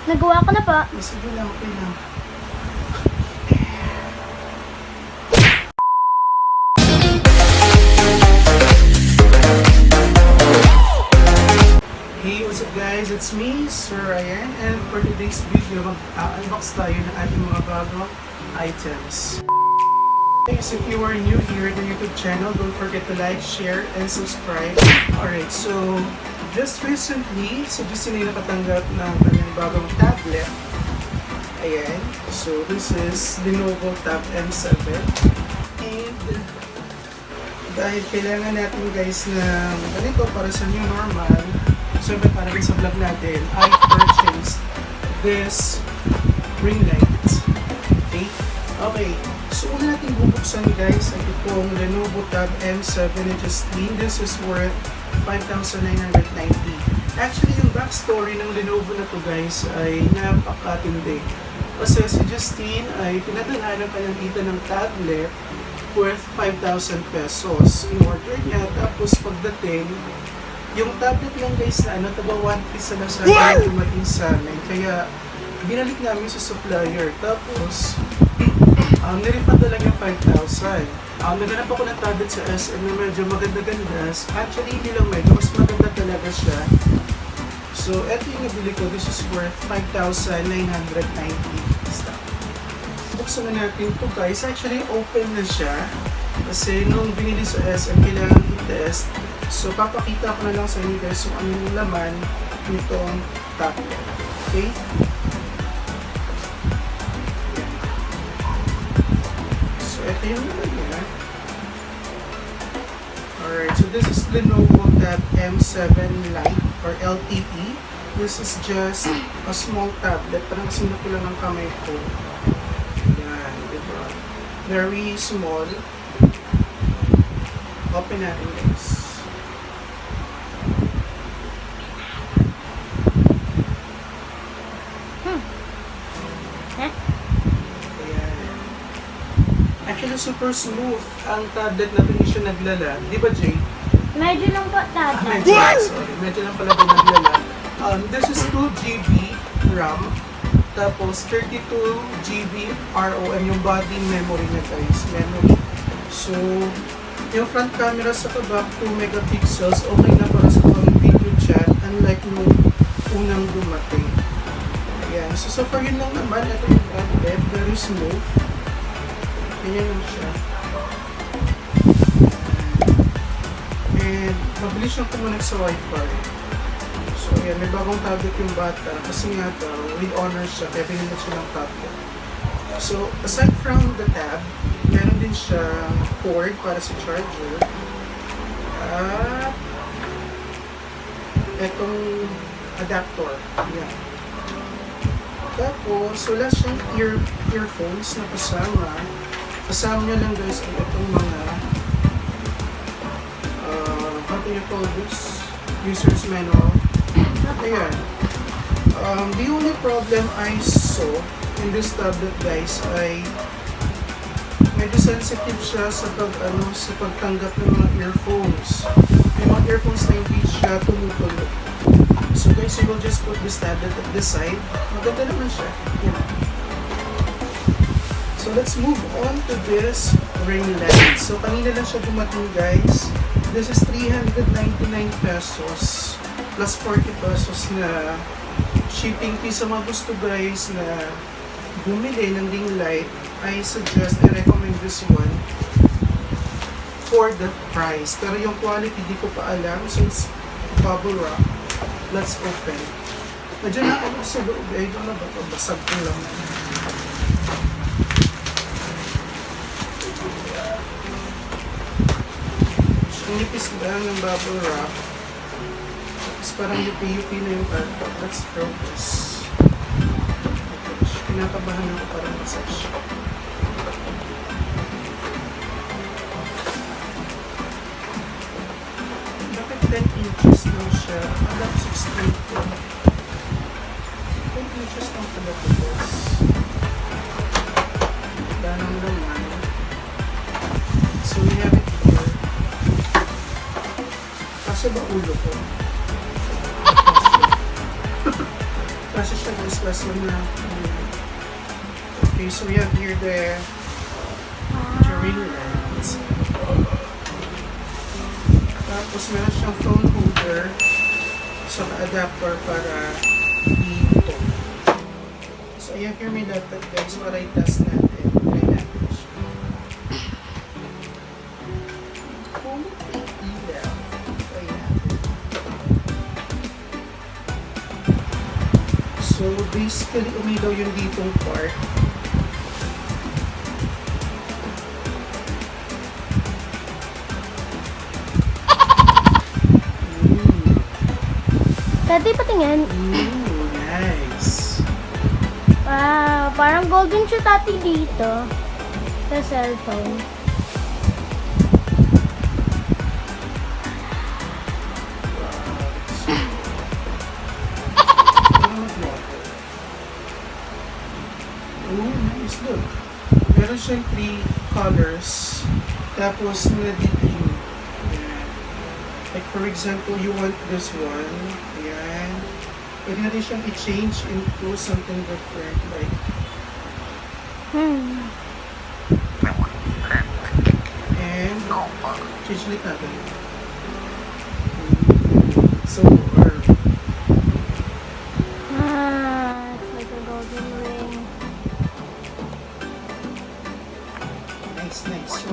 Nagawa ko na po. Sige lang, okay lang. Hey, what's up guys? It's me, Sir Ryan, and for today's video, mag-unbox tayo ng ating mga bagong items. Guys, if you are new here to YouTube channel, don't forget to like, share, and subscribe. Alright, so just recently, si Justine ay nakatanggap ng kanyang bagong tablet. Ayan, so this is Lenovo Tab M7. And dahil kailangan natin guys ng ganito para sa new normal, siyempre para sa vlog natin, I purchased this ring light. Okay? Okay. So, una natin bubuksan guys, ito pong Lenovo Tab M7 Justine. This is worth 5,990. Actually, yung backstory ng Lenovo na to guys ay napakatindi. Kasi si Justine ay pinadala ng kanyang kita ng tablet worth 5,000 pesos. In-order niya, tapos pagdating, yung tablet lang guys na taga 1 piece na sa akin dumating sa amin. Kaya binalik namin sa supplier. Tapos nirefund na lang yung 5,000. Naganap ako ng tablet sa SM na medyo maganda-ganda. Actually hindi lang medyo, mas maganda talaga siya. So eto yung nabili ko. This is worth 5,990. Buksan na natin ito guys. Actually open na siya. Kasi nung binili sa SM, kailangan i-test. So, papakita ko na lang sa inyo guys kung ano yung laman nitong tablet. Okay? So, ito yung laman niya. Alright, so this is Lenovo Tab M7 Lite or LTE. This is just a small tablet. Parang sinap ko lang ng kamay ko. Yan, diba? Very small. Open natin guys. Actually, super smooth ang tablet na hindi siya naglala. Di ba, Jay? Medyo lang po, Tata. Medyo, sorry. Medyo lang pala din naglala. This is 2 GB RAM. Tapos, 32 GB ROM yung body memory niya, guys. Memory. So, yung front camera sa kabak, 2 megapixels. Okay na para sa mga video chat. Unlike nung unang dumating. Ayan. So far yun lang naman. Ito yung tablet. Very smooth. Ganyan lang siya. And mabilis siyang kumonect sa Wi-Fi. So ayan, may bagong tablet yung bata. Kasi nga daw, with honor siya, kaya pinili siya ng tablet. So aside from the tab, meron din siya cord para sa charger. At etong adapter. Ayan. Tapos, wala siyang earphones na kasama. Kasama niya lang guys ang itong mga what do you call this? User's manual. Ayan. The only problem I saw in this tablet guys ay medyo sensitive siya sa sa pagtanggap ng mga earphones. May mga earphones na hindi siya tumutuloy. So guys, you will just put this tablet at the side. Maganda naman siya. Yan. So let's move on to this ring light. So kanina lang siya dumating guys. This is 399 pesos plus 40 pesos na shipping fee. Sa mga gusto guys na bumili ng ring light, I recommend this one for the price. Pero yung quality di ko pa alam since bubble wrap. Let's open. Medyo na ako sa loob eh. Ito na ba ito? Basag ko lang. Ang nipis lang ng bubble wrap. Tapos parang yupi-yupi na yung cardboard. Let's throw this. Pinakabahan ako parang massage. Bakit 10 inches lang siya? Alam 16 ko. 10 inches lang pala ito guys. Danang naman. So we have it here. Kasi ba ulo ko? kasi siya guys, kaso na. Okay, so we have here the ring light. Tapos meron siyang phone holder sa adapter para dito. So ayan, here may laptop guys para i-test natin. Try natin siya. Kung ilaw. Try natin. So basically umilaw yung ditong part. Daddy, patingin. Ooh, nice. Wow, parang golden siya tati dito. Sa cellphone. Oh, nice. Look. Meron siyang 3 colors. Tapos, nadidim. Ayan. Like, for example, you want this one. Ayan. Pwede natin siyang i-change into something different. Like, and, change ulit natin. So, or, It's like a golden ring. nice, nice. So,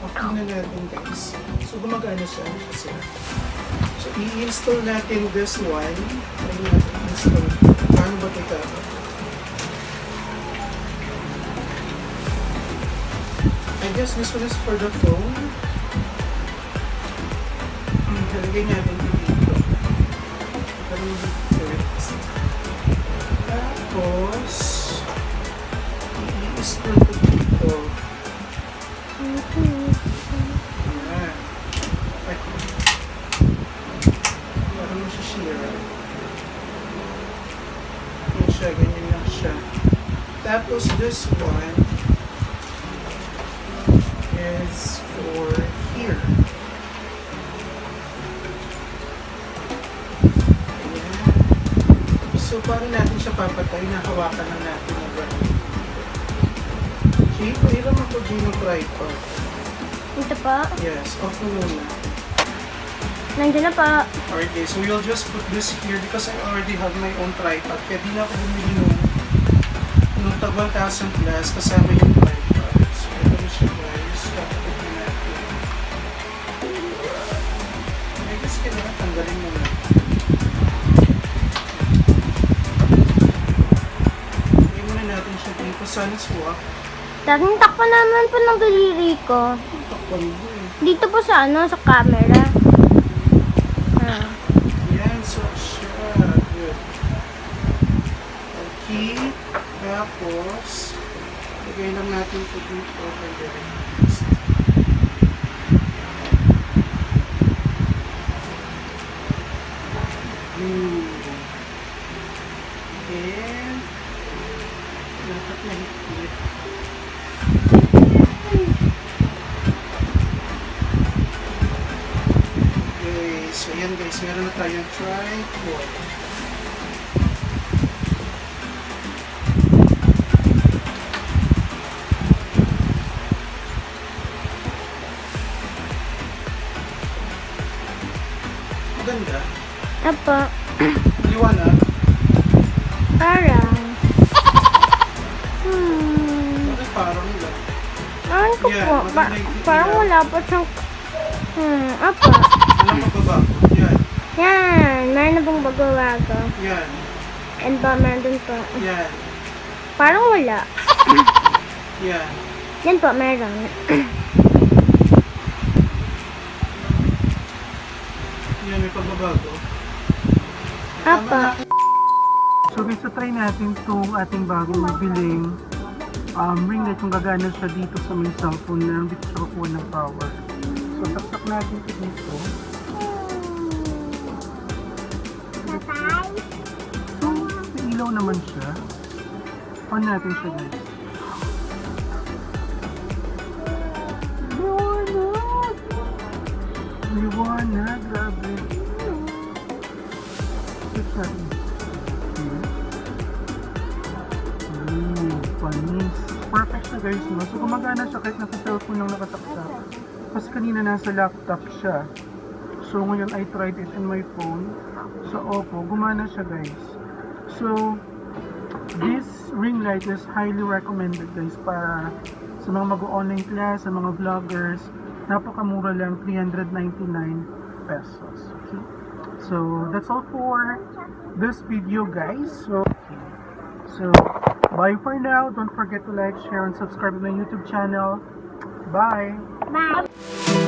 okay na natin guys. So, gumagana siya. So, i-install natin this one. Try natin install. Paano ba ito? I guess this one is for the phone. Talagay natin dito. Parang dito. Tapos, i-install ko dito. Ayan. Ay, parang masishare. Yan siya, ganyan lang siya. Tapos this one is for here. Ayan. So, paano natin siya papatay? Nahawakan na natin ang brand. Jay, pairam ako Jay ng tripod. Ito po. Yes, off mo muna. Nandiyan na po. Alright guys, so we'll just put this here because I already have my own tripod. Kaya di na ako bumili nung tag 1,000 plus kasama yung tripod. So ito na siya guys. Tapos na natin. I guess kailangan tanggalin mo na. Lagyan muna natin siya dito. Sun swap. Dating takpan naman po ng daliri ko. Takpan mo eh. Dito po sa sa camera. Yan, so siya. Good. Okay. Tapos, lagay lang natin ito dito. And, dapat mahigpit. Okay, so yan guys, meron na tayong tripod. Maganda. Apa. Liwanag. Parang. Bakit parang lang? Ano ko Yeah, po? maganda yung Parang ilaw. wala pa siyang... apa. Walang magbabago. Yan. Yan. Meron na pong bago-bago. Yan. And ba, meron dun po. Yan. Parang wala. Yan. Yan po, meron. Yan, may pagbabago. Apa. So guys, so try natin itong ating bagong biling ring light kung gagana siya dito sa may cellphone na dito siya kukuha ng power. So saksak natin ito dito. So may ilaw naman siya. On natin siya guys. Liwanag! Liwanag! Grabe! Let's try. siya guys, no? So gumagana siya kahit nasa cellphone lang nakasaksak. Kasi kanina nasa laptop siya. So ngayon I tried it in my phone. So Oppo, gumana siya guys. So this ring light is highly recommended guys para sa mga mag-online class, sa mga vloggers. Napakamura lang, 399 pesos. Okay? So that's all for this video guys. So bye for now. Don't forget to like, share, and subscribe to my YouTube channel. Bye! Bye!